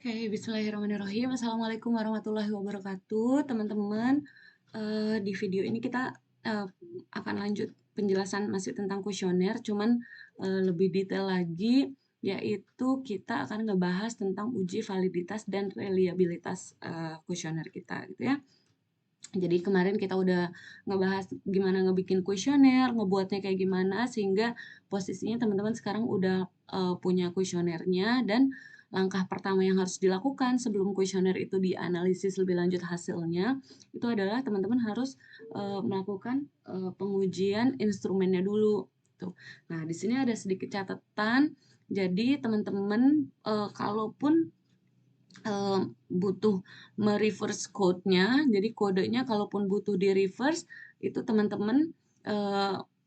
Oke, bismillahirrahmanirrahim. Assalamualaikum warahmatullahi wabarakatuh, teman-teman. Di video ini kita akan lanjut penjelasan masih tentang kuesioner, cuman lebih detail lagi, yaitu kita akan ngebahas tentang uji validitas dan reliabilitas kuesioner kita, gitu ya. Jadi kemarin kita udah ngebahas gimana ngebikin kuesioner, ngebuatnya kayak gimana, sehingga posisinya teman-teman sekarang udah punya kuesionernya, dan langkah pertama yang harus dilakukan sebelum kuesioner itu dianalisis lebih lanjut hasilnya, itu adalah teman-teman harus melakukan pengujian instrumennya dulu. Tuh. Nah, di sini ada sedikit catatan. Jadi teman-teman kalaupun butuh mereverse code-nya, jadi kodenya kalaupun butuh di reverse, itu teman-teman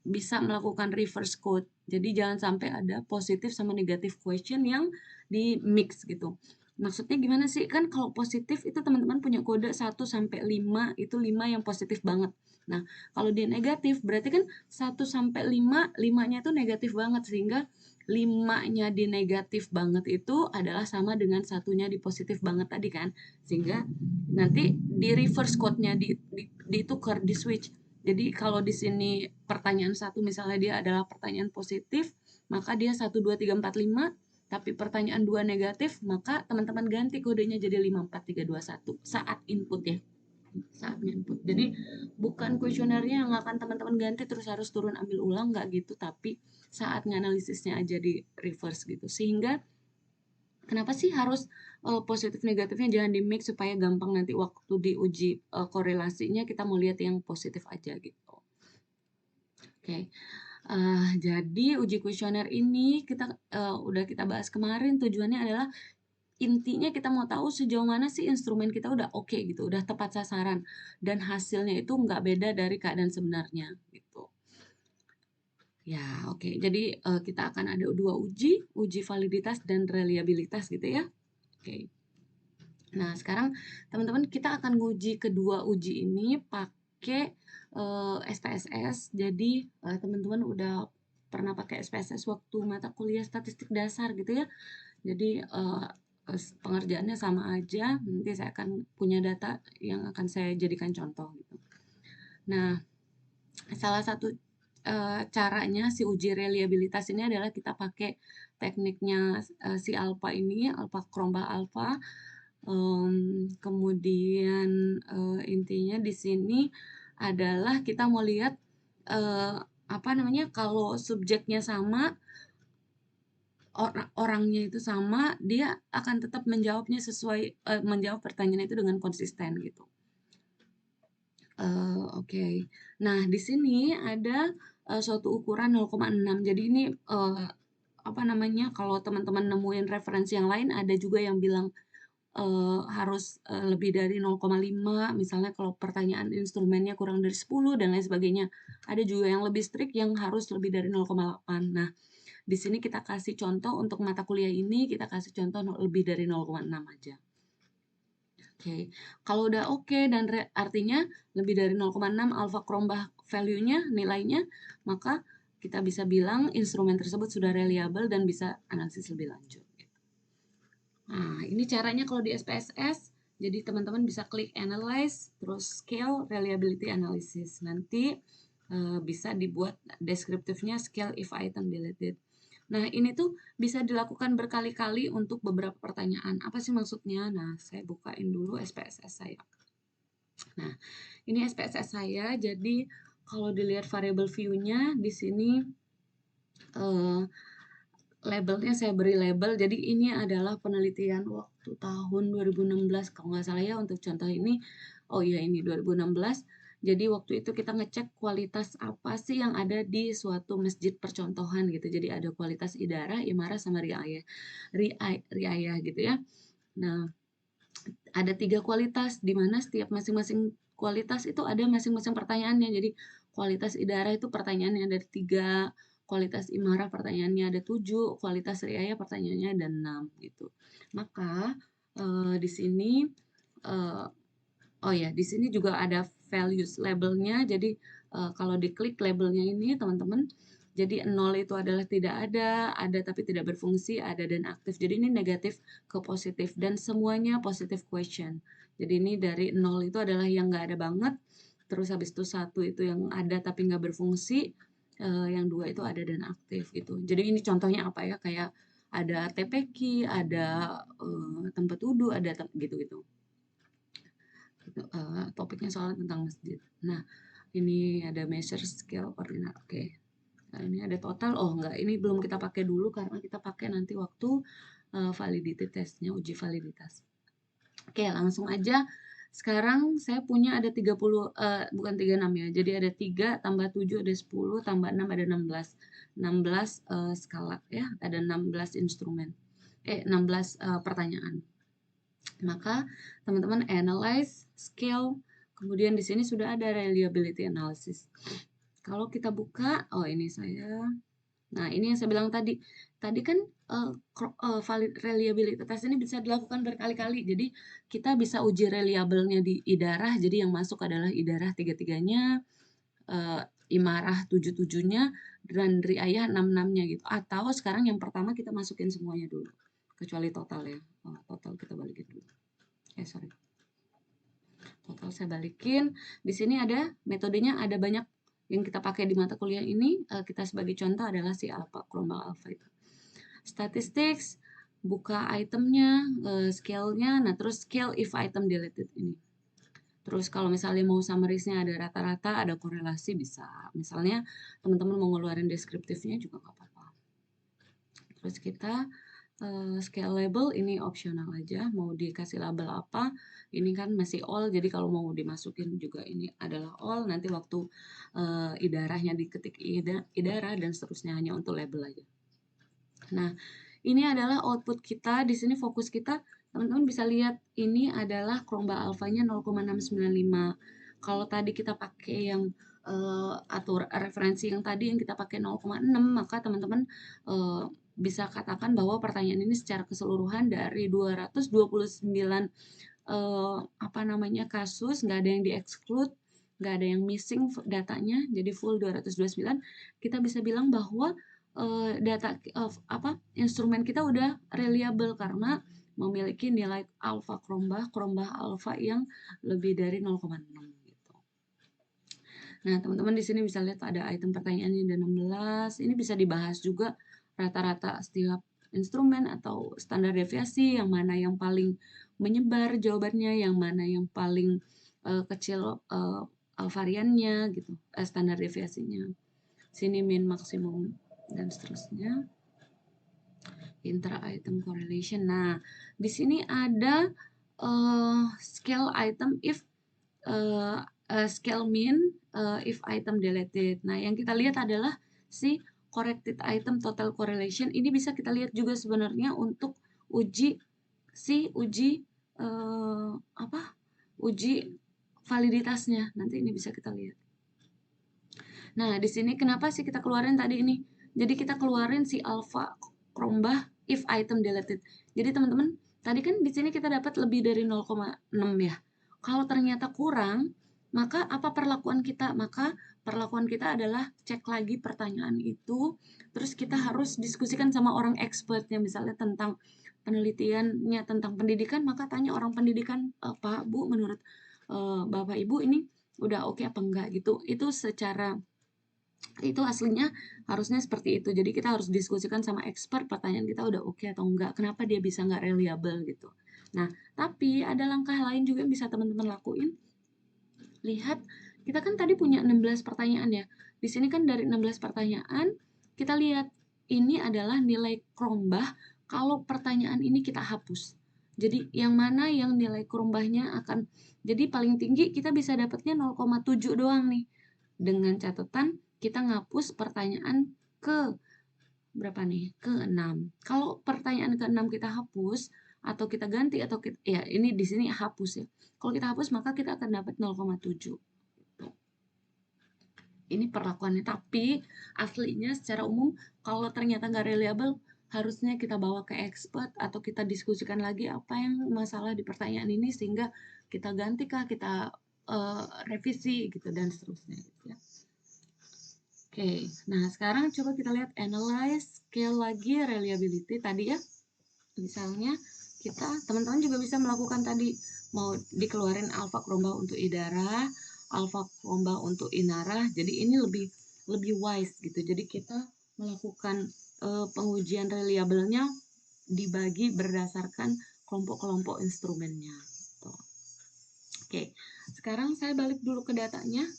bisa melakukan reverse code. Jadi jangan sampai ada positif sama negatif question yang di mix gitu. Maksudnya gimana sih? Kan kalau positif itu teman-teman punya kode 1 sampai 5, itu 5 yang positif banget. Nah, kalau di negatif berarti kan 1 sampai 5, 5-nya itu negatif banget, sehingga 5-nya di negatif banget itu adalah sama dengan satunya di positif banget tadi kan. Sehingga nanti di reverse code-nya ditukar, di switch. Jadi kalau di sini pertanyaan satu misalnya dia adalah pertanyaan positif, maka dia 1, 2, 3, 4, 5. Tapi pertanyaan 2 negatif, maka teman-teman ganti kodenya jadi 5, 4, 3, 2, 1 saat input ya. Saat input. Jadi bukan kuesionernya yang akan teman-teman ganti terus harus turun ambil ulang, nggak gitu, tapi saat nganalisisnya aja di reverse gitu. Sehingga kenapa sih harus positif negatifnya jangan di mix supaya gampang nanti waktu diuji korelasinya kita mau lihat yang positif aja gitu. Oke. Jadi uji kuesioner ini kita udah kita bahas kemarin, tujuannya adalah intinya kita mau tahu sejauh mana sih instrumen kita udah oke gitu, udah tepat sasaran, dan hasilnya itu nggak beda dari keadaan sebenarnya gitu. Ya, oke. Jadi kita akan ada dua uji validitas dan reliabilitas gitu ya. Oke. Nah, sekarang teman-teman kita akan nguji kedua uji ini pakai SPSS. Jadi teman-teman udah pernah pakai SPSS waktu mata kuliah statistik dasar gitu ya. Jadi pengerjaannya sama aja. Nanti saya akan punya data yang akan saya jadikan contoh gitu. Nah, salah satu caranya si uji reliabilitas ini adalah kita pakai tekniknya si alpha ini, alpha Cronbach alpha. Kemudian intinya di sini adalah kita mau lihat apa namanya, kalau subjeknya sama, orangnya itu sama, dia akan tetap menjawabnya sesuai menjawab pertanyaan itu dengan konsisten gitu. Oke. Nah, di sini ada suatu ukuran 0,6. Jadi ini apa namanya, kalau teman-teman nemuin referensi yang lain ada juga yang bilang harus lebih dari 0,5, misalnya kalau pertanyaan instrumennya kurang dari 10 dan lain sebagainya. Ada juga yang lebih strict yang harus lebih dari 0,8. Nah, di sini kita kasih contoh untuk mata kuliah ini, kita kasih contoh lebih dari 0,6 aja. Oke, kalau udah oke dan artinya lebih dari 0,6 alpha Cronbach value-nya, nilainya, maka kita bisa bilang instrumen tersebut sudah reliable dan bisa analisis lebih lanjut. Nah, ini caranya kalau di SPSS. Jadi teman-teman bisa klik analyze, terus scale reliability analysis. Nanti bisa dibuat deskriptifnya scale if item deleted. Nah, ini tuh bisa dilakukan berkali-kali untuk beberapa pertanyaan. Apa sih maksudnya? Nah, saya bukain dulu SPSS saya. Nah, ini SPSS saya. Jadi kalau dilihat variable view-nya di sini labelnya saya beri label. Jadi ini adalah penelitian waktu tahun 2016 kalau nggak salah ya untuk contoh ini. Oh iya, ini 2016. Jadi waktu itu kita ngecek kualitas apa sih yang ada di suatu masjid percontohan gitu. Jadi ada kualitas idarah, imarah, sama riayah gitu ya. Nah, ada 3 kualitas di mana setiap masing-masing kualitas itu ada masing-masing pertanyaannya. Jadi kualitas idarah itu pertanyaannya ada 3, kualitas imarah pertanyaannya ada 7, kualitas riayah pertanyaannya ada 6 gitu. Maka di sini oh ya, di sini juga ada values labelnya. Jadi kalau diklik labelnya ini teman-teman, Jadi 0 itu adalah tidak ada tapi tidak berfungsi, ada dan aktif. Jadi ini negatif ke positif dan semuanya positive question. Jadi ini dari 0 itu adalah yang nggak ada banget, terus habis itu 1 itu yang ada tapi nggak berfungsi, yang 2 itu ada dan aktif gitu. Jadi ini contohnya apa ya, kayak ada TPQ, ada tempat wudhu, ada gitu-gitu. Topiknya soal tentang masjid. Nah, ini ada measure scale koordinat. Oke. Nah, ini ada total. Oh, enggak, ini belum kita pakai dulu karena kita pakai nanti waktu validity testnya, uji validitas. Oke, langsung aja. Sekarang saya punya ada 30, bukan 36 ya. Jadi ada 3 tambah 7 ada 10 tambah 6 ada 16. 16 skala ya, ada 16 instrumen. 16 pertanyaan. Maka teman-teman analyze, scale, kemudian di sini sudah ada reliability analysis. Kalau kita buka, oh ini saya. Nah, ini yang saya bilang tadi. Tadi kan valid reliability test ini bisa dilakukan berkali-kali. Jadi kita bisa uji reliable-nya di idarah. Jadi yang masuk adalah idarah 3-3-nya, imarah 7-7-nya, dan riayah 6-6-nya gitu. Atau sekarang yang pertama kita masukin semuanya dulu. Kecuali total ya. Total kita balikin dulu. Sorry. Total saya balikin. Di sini ada metodenya, ada banyak yang kita pakai di mata kuliah ini. Kita sebagai contoh adalah si alpha, Crumbal alpha itu. Statistics, buka itemnya, scale-nya, nah terus scale if item deleted ini. Terus kalau misalnya mau summaries-nya ada rata-rata, ada korelasi bisa. Misalnya teman-teman mau ngeluarin deskriptifnya juga nggak apa-apa. Terus kita scale label ini opsional aja, mau dikasih label apa, ini kan masih all, jadi kalau mau dimasukin juga ini adalah all, nanti waktu idarahnya diketik idarah dan seterusnya, hanya untuk label aja. Nah, ini adalah output kita, di sini fokus kita, teman-teman bisa lihat ini adalah Chromba alfanya 0,695. Kalau tadi kita pakai yang atau referensi yang tadi yang kita pakai 0,6, maka teman-teman bisa katakan bahwa pertanyaan ini secara keseluruhan dari 229 kasus, nggak ada yang di-exclude, nggak ada yang missing datanya, jadi full 229. Kita bisa bilang bahwa data instrumen kita udah reliable karena memiliki nilai alpha Chromba alpha yang lebih dari 0,6 gitu. Nah, teman-teman di sini bisa lihat ada item pertanyaannya ada 16. Ini bisa dibahas juga rata-rata setiap instrumen atau standar deviasi, yang mana yang paling menyebar jawabannya, yang mana yang paling kecil variannya gitu, standar deviasinya. Sini min maksimum dan seterusnya. Inter-item correlation. Nah, di sini ada scale item if scale mean if item deleted. Nah, yang kita lihat adalah si corrected item total correlation. Ini bisa kita lihat juga sebenarnya untuk uji uji validitasnya. Nanti ini bisa kita lihat. Nah, di sini kenapa sih kita keluarin tadi ini? Jadi kita keluarin si alpha Chromba if item deleted. Jadi teman-teman, tadi kan di sini kita dapat lebih dari 0,6 ya. Kalau ternyata kurang, maka apa perlakuan kita? Maka perlakuan kita adalah cek lagi pertanyaan itu, terus kita harus diskusikan sama orang expertnya, misalnya tentang penelitiannya tentang pendidikan, maka tanya orang pendidikan, Pak, Bu, menurut Bapak Ibu ini udah oke apa enggak gitu. Itu secara itu aslinya harusnya seperti itu. Jadi kita harus diskusikan sama expert pertanyaan kita udah oke atau enggak, kenapa dia bisa nggak reliable gitu. Nah, tapi ada langkah lain juga yang bisa teman-teman lakuin. Lihat, kita kan tadi punya 16 pertanyaan ya. Di sini kan dari 16 pertanyaan kita lihat ini adalah nilai Chromba kalau pertanyaan ini kita hapus. Jadi yang mana yang nilai Chrombahnya akan, jadi paling tinggi kita bisa dapatnya 0,7 doang nih. Dengan catatan kita ngapus pertanyaan ke berapa nih? Ke 6. Kalau pertanyaan ke 6 kita hapus atau kita ganti atau kita, ya ini di sini hapus ya. Kalau kita hapus maka kita akan dapat 0,7. Ini perlakuannya, tapi aslinya secara umum kalau ternyata nggak reliable harusnya kita bawa ke expert atau kita diskusikan lagi apa yang masalah di pertanyaan ini sehingga kita ganti kah, kita revisi gitu dan seterusnya gitu ya. Oke, nah sekarang coba kita lihat analyze scale lagi reliability tadi ya. Misalnya teman-teman juga bisa melakukan tadi, mau dikeluarin alfa Krombah untuk Idara, alfa Krombah untuk Inara. Jadi ini lebih lebih wise gitu. Jadi kita melakukan pengujian reliable-nya dibagi berdasarkan kelompok-kelompok instrumennya. Gitu. Oke, sekarang saya balik dulu ke datanya.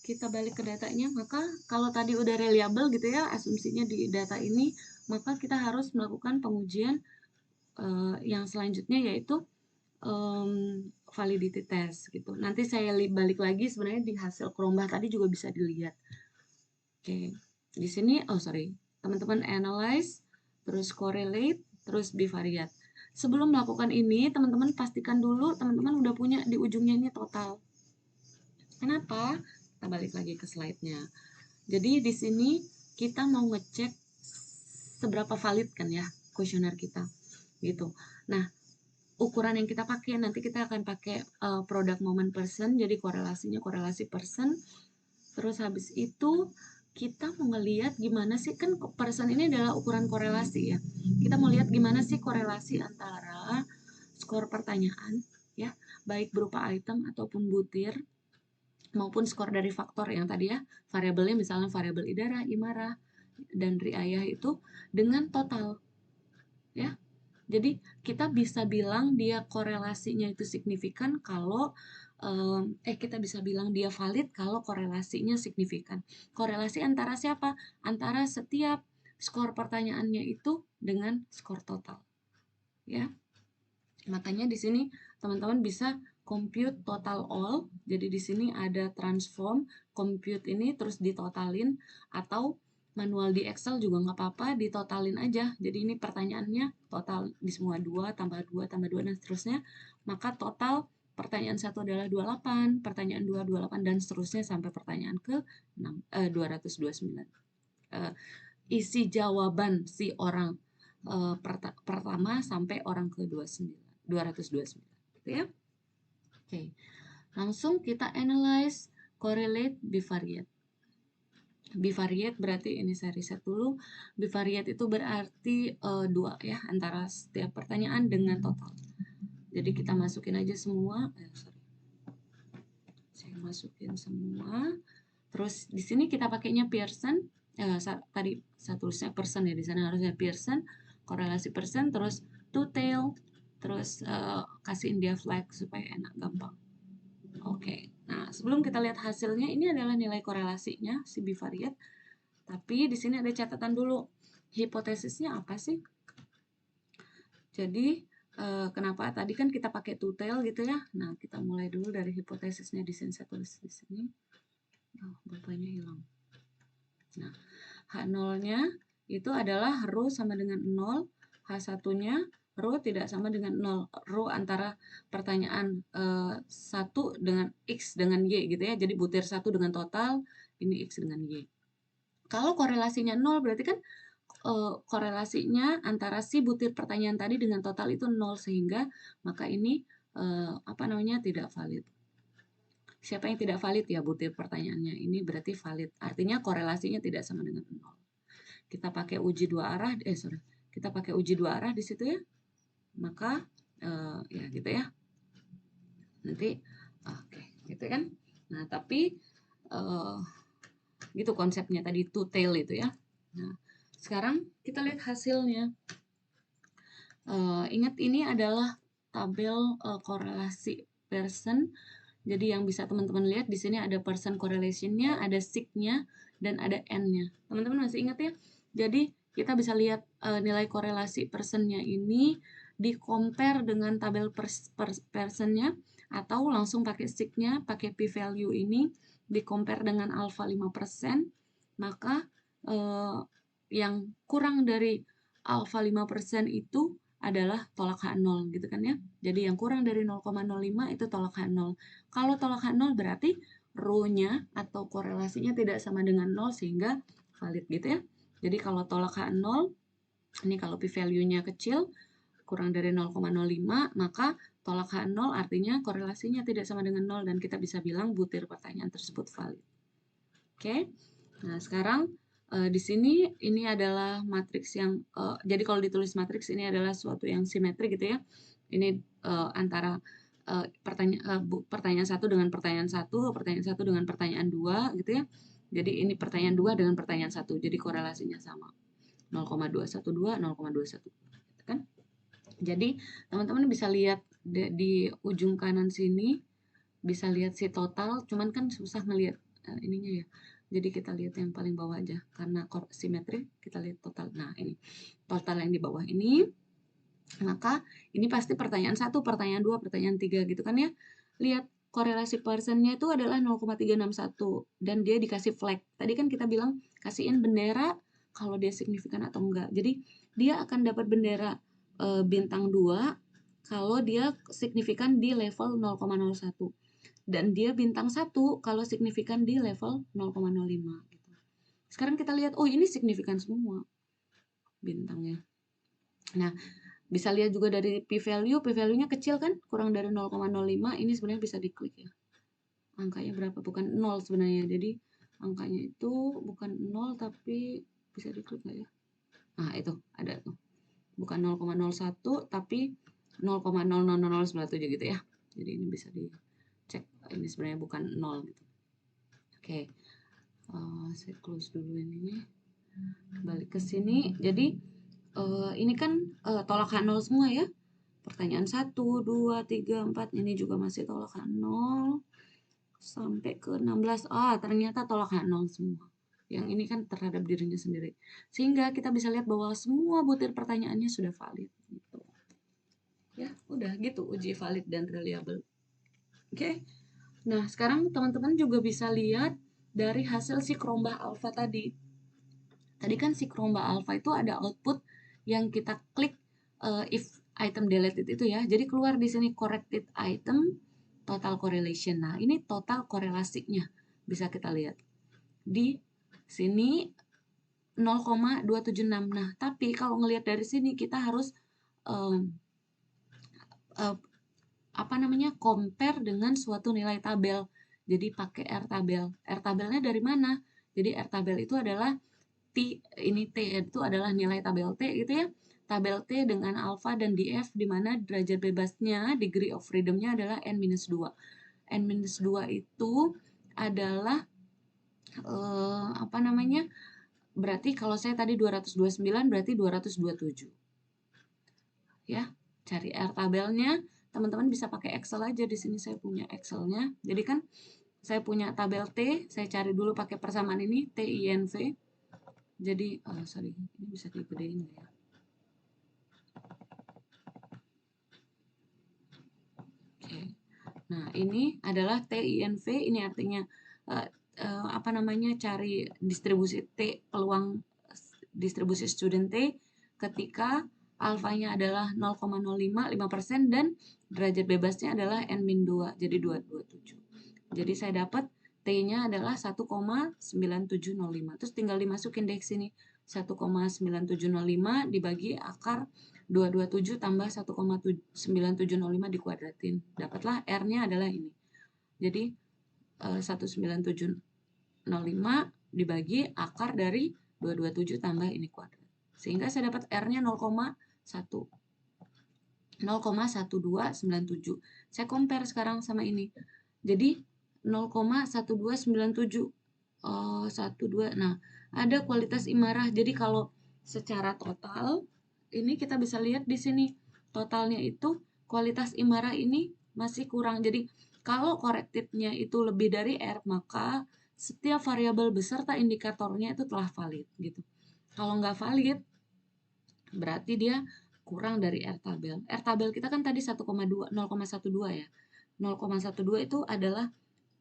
Kita balik ke datanya, maka kalau tadi udah reliable gitu ya, asumsinya di data ini, maka kita harus melakukan pengujian yang selanjutnya yaitu validity test gitu. Nanti saya balik lagi sebenarnya di hasil Krombah tadi juga bisa dilihat. Oke, di sini teman-teman analyze, terus correlate, terus bivariate. Sebelum melakukan ini, teman-teman pastikan dulu teman-teman udah punya di ujungnya ini total. Kenapa? Kita balik lagi ke slide-nya. Jadi di sini kita mau ngecek seberapa valid kan ya kuesioner kita gitu. Nah, ukuran yang kita pakai nanti kita akan pakai product moment person, jadi korelasi person. Terus habis itu kita mau ngelihat gimana sih, kan person ini adalah ukuran korelasi ya. Kita mau lihat gimana sih korelasi antara skor pertanyaan ya, baik berupa item ataupun butir, maupun skor dari faktor yang tadi ya, variabelnya misalnya variabel Idara, Imara, dan Riayah itu dengan total ya. Jadi kita bisa bilang dia korelasinya itu signifikan kalau kita bisa bilang dia valid kalau korelasinya signifikan. Korelasi antara siapa? Antara setiap skor pertanyaannya itu dengan skor total. Ya. Makanya di sini teman-teman bisa compute total all. Jadi di sini ada transform, compute ini terus ditotalin, atau manual di Excel juga nggak apa-apa, ditotalin aja. Jadi ini pertanyaannya total di semua 2 tambah 2 tambah 2 dan seterusnya. Maka total pertanyaan 1 adalah 28, pertanyaan 2 28 dan seterusnya sampai pertanyaan ke 229. Isi jawaban si orang pertama sampai orang ke 229 gitu ya. Oke. Langsung kita analyze, correlate, bivariate. Bivariate berarti ini saya riset dulu. Bivariate itu berarti 2 ya, antara setiap pertanyaan dengan total. Jadi kita masukin aja semua. Saya masukin semua. Terus di sini kita pakainya Pearson. Tadi saya tulisnya person ya, di sana harusnya Pearson, korelasi person, terus two tail, terus kasihin dia flag supaya enak gampang. Oke, nah sebelum kita lihat hasilnya, ini adalah nilai korelasinya si bivariate. Tapi di sini ada catatan dulu, hipotesisnya apa sih? Jadi kenapa tadi kan kita pakai two tail gitu ya? Nah kita mulai dulu dari hipotesisnya, di sini saya tulis di sini. Oh, bapaknya hilang. Nah, H0-nya itu adalah rho sama dengan 0, H1-nya rho tidak sama dengan 0. Rho antara pertanyaan 1 dengan X dengan Y gitu ya. Jadi butir 1 dengan total, ini X dengan Y. Kalau korelasinya 0 berarti kan korelasinya antara si butir pertanyaan tadi dengan total itu 0, sehingga maka ini tidak valid. Siapa yang tidak valid ya butir pertanyaannya, ini berarti valid. Artinya korelasinya tidak sama dengan 0. Kita pakai uji dua arah, kita pakai uji dua arah di situ ya. Maka ya gitu ya. Nanti oke, gitu kan. Nah, tapi gitu konsepnya tadi two tail itu ya. Nah, sekarang kita lihat hasilnya. Ingat ini adalah tabel korelasi person. Jadi yang bisa teman-teman lihat di sini ada person correlation-nya, ada sig-nya, dan ada n-nya. Teman-teman masih ingat ya? Jadi kita bisa lihat nilai korelasi person-nya ini di-compare dengan tabel person-nya, atau langsung pakai sig-nya, pakai p-value ini, di-compare dengan alpha 5%, maka yang kurang dari alpha 5% itu adalah tolak H0 gitu kan ya. Jadi yang kurang dari 0,05 itu tolak H0. Kalau tolak H0 berarti rho-nya atau korelasinya tidak sama dengan 0 sehingga valid gitu ya. Jadi kalau tolak H0, ini kalau p-value-nya kecil, kurang dari 0,05, maka tolak H0 artinya korelasinya tidak sama dengan 0 dan kita bisa bilang butir pertanyaan tersebut valid. Oke. Nah, sekarang di sini ini adalah matriks yang jadi kalau ditulis matriks ini adalah suatu yang simetrik gitu ya. Ini antara pertanyaan satu dengan pertanyaan satu dengan pertanyaan dua gitu ya. Jadi ini pertanyaan dua dengan pertanyaan satu. Jadi korelasinya sama 0,212, 0,21 gitu kan. Jadi teman-teman bisa lihat di ujung kanan sini bisa lihat si total, cuman kan susah ngelihat ininya ya. Jadi kita lihat yang paling bawah aja karena simetri kita lihat total. Nah, ini total yang di bawah ini. Maka ini pasti pertanyaan satu, pertanyaan dua, pertanyaan tiga gitu kan ya. Lihat korelasi persennya itu adalah 0,361 dan dia dikasih flag. Tadi kan kita bilang kasihin bendera kalau dia signifikan atau enggak. Jadi dia akan dapat bendera bintang 2 kalau dia signifikan di level 0,01 dan dia bintang 1 kalau signifikan di level 0,05 gitu. Sekarang kita lihat, oh ini signifikan semua bintangnya. Nah, bisa lihat juga dari p-value, p-value-nya kecil kan, kurang dari 0,05, ini sebenarnya bisa diklik ya. Angkanya berapa? Bukan 0 sebenarnya, jadi angkanya itu bukan 0 tapi bisa diklik nggak ya? Nah, itu ada tuh. Bukan 0,01 tapi 0,00097 gitu ya. Jadi ini bisa dicek, ini sebenarnya bukan 0 gitu. Oke. Saya close dulu ininya, balik ke sini. Jadi ini kan tolak H0 semua ya. Pertanyaan 1, 2, 3, 4 ini juga masih tolak H0 sampai ke 16. Ternyata tolak H0 semua. Yang ini kan terhadap dirinya sendiri. Sehingga kita bisa lihat bahwa semua butir pertanyaannya sudah valid gitu. Ya, udah gitu uji valid dan reliable. Oke. Nah, sekarang teman-teman juga bisa lihat dari hasil si Krombah alfa tadi. Tadi kan si Krombah alfa itu ada output yang kita klik if item deleted itu ya. Jadi keluar di sini corrected item total correlation. Nah, ini total korelasinya bisa kita lihat. Di sini 0,276. Nah, tapi kalau ngelihat dari sini kita harus um, uh, compare dengan suatu nilai tabel. Jadi pakai R tabel. R tabelnya dari mana? Jadi R tabel itu adalah T itu adalah nilai tabel T gitu ya. Tabel T dengan alfa dan df di mana derajat bebasnya, degree of freedom-nya adalah N-2. N-2 itu adalah berarti kalau saya tadi 229 berarti 227. Ya, cari R tabelnya. Teman-teman bisa pakai Excel aja, di sini saya punya Excel-nya. Jadi kan saya punya tabel T, saya cari dulu pakai persamaan ini TINV. Jadi sorry, ini bisa digedein ya. Oke. Nah, ini adalah TINV, ini artinya cari distribusi T, peluang distribusi student T ketika alfanya adalah 0,05, 5% dan derajat bebasnya adalah N-2, jadi 227. Jadi saya dapat T-nya adalah 1,9705. Terus tinggal dimasukin deh ke sini. 1,9705 dibagi akar 227 tambah 1,9705 dikuadratin. Dapatlah R-nya adalah ini. Jadi 19705 dibagi akar dari 227 tambah ini kuadrat. Sehingga saya dapat R-nya 0,1. 0,1297. Saya compare sekarang sama ini. Jadi 0,1297 12. Nah, ada kualitas imarah. Jadi kalau secara total ini kita bisa lihat di sini totalnya itu kualitas imarah ini masih kurang. Jadi kalau corrected-nya itu lebih dari R, maka setiap variabel beserta indikatornya itu telah valid gitu. Kalau nggak valid, berarti dia kurang dari R tabel. R tabel kita kan tadi 0,12 ya. 0,12 itu adalah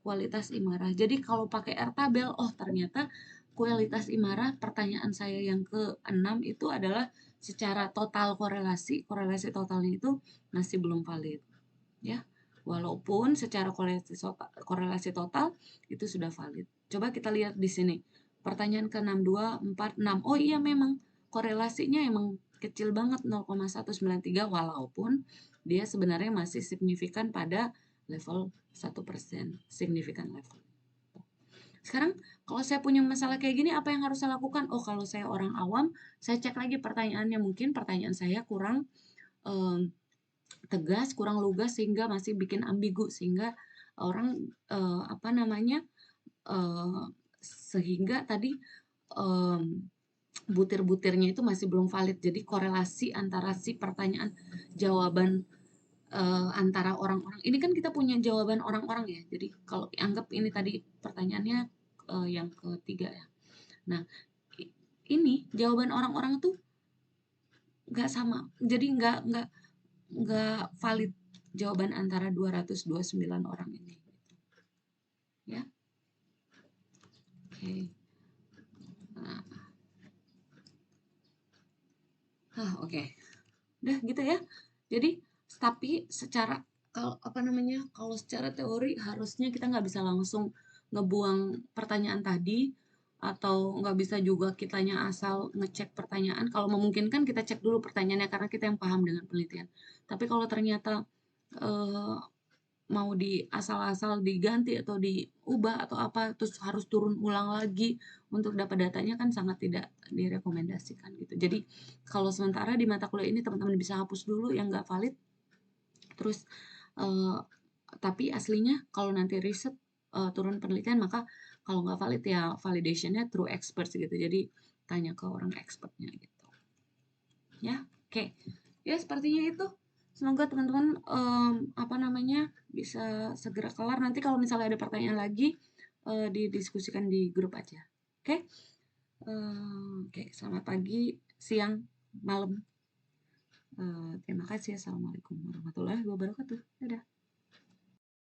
kualitas imarah. Jadi kalau pakai R tabel, oh ternyata kualitas imarah pertanyaan saya yang ke-6 itu adalah secara total korelasi totalnya itu masih belum valid. Ya. Walaupun secara korelasi total itu sudah valid. Coba kita lihat di sini. Pertanyaan ke-6, 2, 4, 6. Oh iya memang korelasinya emang kecil banget 0,193 walaupun dia sebenarnya masih signifikan pada level 1%, signifikan level. Sekarang kalau saya punya masalah kayak gini, apa yang harus saya lakukan? Oh, kalau saya orang awam, saya cek lagi pertanyaannya. Mungkin pertanyaan saya kurang, mmm, tegas, kurang lugas sehingga masih bikin ambigu, sehingga orang, apa namanya, eee, sehingga tadi, mmm, butir-butirnya itu masih belum valid. Jadi korelasi antara si pertanyaan jawaban, antara orang-orang ini kan kita punya jawaban orang-orang ya. Jadi kalau anggap ini tadi pertanyaannya, yang ketiga ya. Nah, ini jawaban orang-orang tuh nggak sama. Jadi nggak valid jawaban antara 229 orang ini. Ya, oke. Nah, oke. Udah gitu ya. Jadi, tapi secara kalau apa namanya, kalau secara teori harusnya kita nggak bisa langsung ngebuang pertanyaan tadi, atau nggak bisa juga kitanya asal ngecek pertanyaan. Kalau memungkinkan kita cek dulu pertanyaannya karena kita yang paham dengan penelitian. Tapi kalau ternyata eh, mau asal-asal diganti atau diubah atau apa, terus harus turun ulang lagi untuk dapat datanya kan sangat tidak direkomendasikan gitu. Jadi kalau sementara di mata kuliah ini teman-teman bisa hapus dulu yang nggak valid, terus eh, tapi aslinya kalau nanti riset turun penelitian maka kalau nggak valid ya validationnya through experts gitu. Jadi tanya ke orang expertnya gitu. Ya, oke. Ya, sepertinya itu. Semoga teman-teman apa namanya bisa segera kelar. Nanti kalau misalnya ada pertanyaan lagi didiskusikan di grup aja. Oke? Oke, selamat pagi, siang, malam. Terima kasih. Assalamualaikum warahmatullahi wabarakatuh. Dadah.